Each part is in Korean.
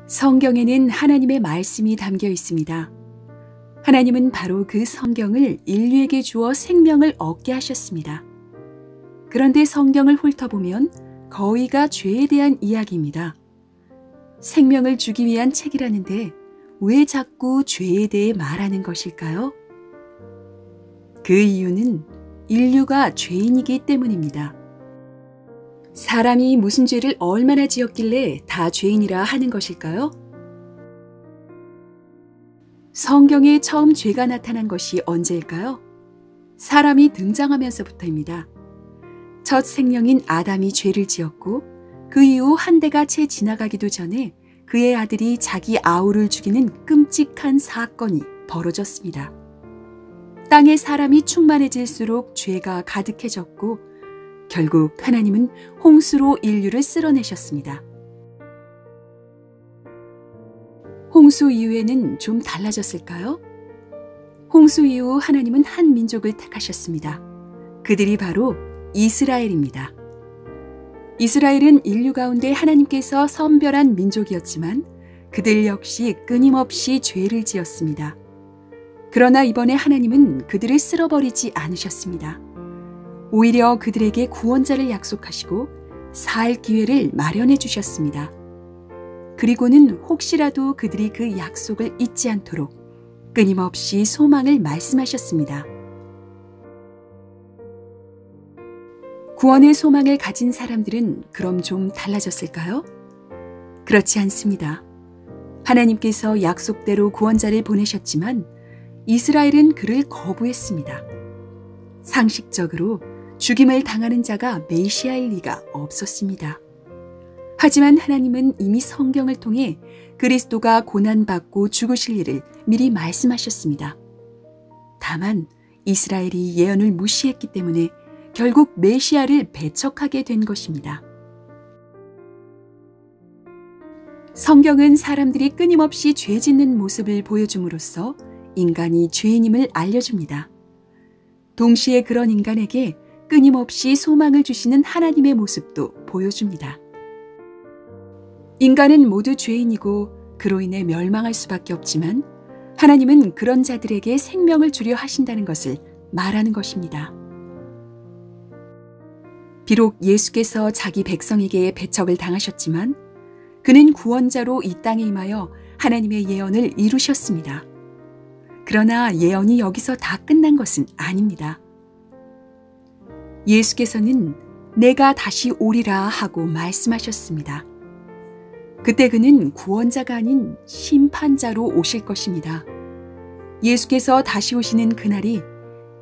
성경에는 하나님의 말씀이 담겨 있습니다. 하나님은 바로 그 성경을 인류에게 주어 생명을 얻게 하셨습니다. 그런데 성경을 훑어보면 거의가 죄에 대한 이야기입니다. 생명을 주기 위한 책이라는데 왜 자꾸 죄에 대해 말하는 것일까요? 그 이유는 인류가 죄인이기 때문입니다. 사람이 무슨 죄를 얼마나 지었길래 다 죄인이라 하는 것일까요? 성경에 처음 죄가 나타난 것이 언제일까요? 사람이 등장하면서부터입니다. 첫 생명인 아담이 죄를 지었고 그 이후 한 대가 채 지나가기도 전에 그의 아들이 자기 아우를 죽이는 끔찍한 사건이 벌어졌습니다. 땅에 사람이 충만해질수록 죄가 가득해졌고 결국 하나님은 홍수로 인류를 쓸어내셨습니다. 홍수 이후에는 좀 달라졌을까요? 홍수 이후 하나님은 한 민족을 택하셨습니다. 그들이 바로 이스라엘입니다. 이스라엘은 인류 가운데 하나님께서 선별한 민족이었지만 그들 역시 끊임없이 죄를 지었습니다. 그러나 이번에 하나님은 그들을 쓸어버리지 않으셨습니다. 오히려 그들에게 구원자를 약속하시고 살 기회를 마련해 주셨습니다. 그리고는 혹시라도 그들이 그 약속을 잊지 않도록 끊임없이 소망을 말씀하셨습니다. 구원의 소망을 가진 사람들은 그럼 좀 달라졌을까요? 그렇지 않습니다. 하나님께서 약속대로 구원자를 보내셨지만 이스라엘은 그를 거부했습니다. 상식적으로 죽임을 당하는 자가 메시아일 리가 없었습니다. 하지만 하나님은 이미 성경을 통해 그리스도가 고난받고 죽으실 일을 미리 말씀하셨습니다. 다만 이스라엘이 예언을 무시했기 때문에 결국 메시아를 배척하게 된 것입니다. 성경은 사람들이 끊임없이 죄 짓는 모습을 보여줌으로써 인간이 죄인임을 알려줍니다. 동시에 그런 인간에게 끊임없이 소망을 주시는 하나님의 모습도 보여줍니다. 인간은 모두 죄인이고 그로 인해 멸망할 수밖에 없지만 하나님은 그런 자들에게 생명을 주려 하신다는 것을 말하는 것입니다. 비록 예수께서 자기 백성에게 배척을 당하셨지만 그는 구원자로 이 땅에 임하여 하나님의 예언을 이루셨습니다. 그러나 예언이 여기서 다 끝난 것은 아닙니다. 예수께서는 내가 다시 오리라 하고 말씀하셨습니다. 그때 그는 구원자가 아닌 심판자로 오실 것입니다. 예수께서 다시 오시는 그날이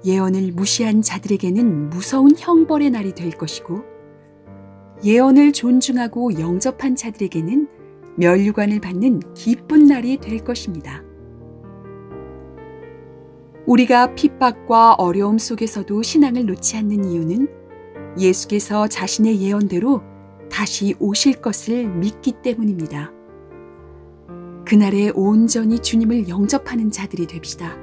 예언을 무시한 자들에게는 무서운 형벌의 날이 될 것이고 예언을 존중하고 영접한 자들에게는 면류관을 받는 기쁜 날이 될 것입니다. 우리가 핍박과 어려움 속에서도 신앙을 놓지 않는 이유는 예수께서 자신의 예언대로 다시 오실 것을 믿기 때문입니다. 그날에 온전히 주님을 영접하는 자들이 됩시다.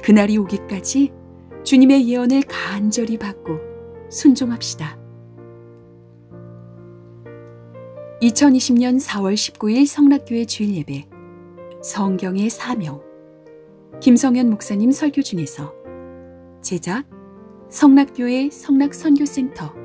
그날이 오기까지 주님의 예언을 간절히 받고 순종합시다. 2020년 4월 19일 성락교회 주일예배 성경의 사명 김성현 목사님 설교 중에서 제작 성락교회 성락선교센터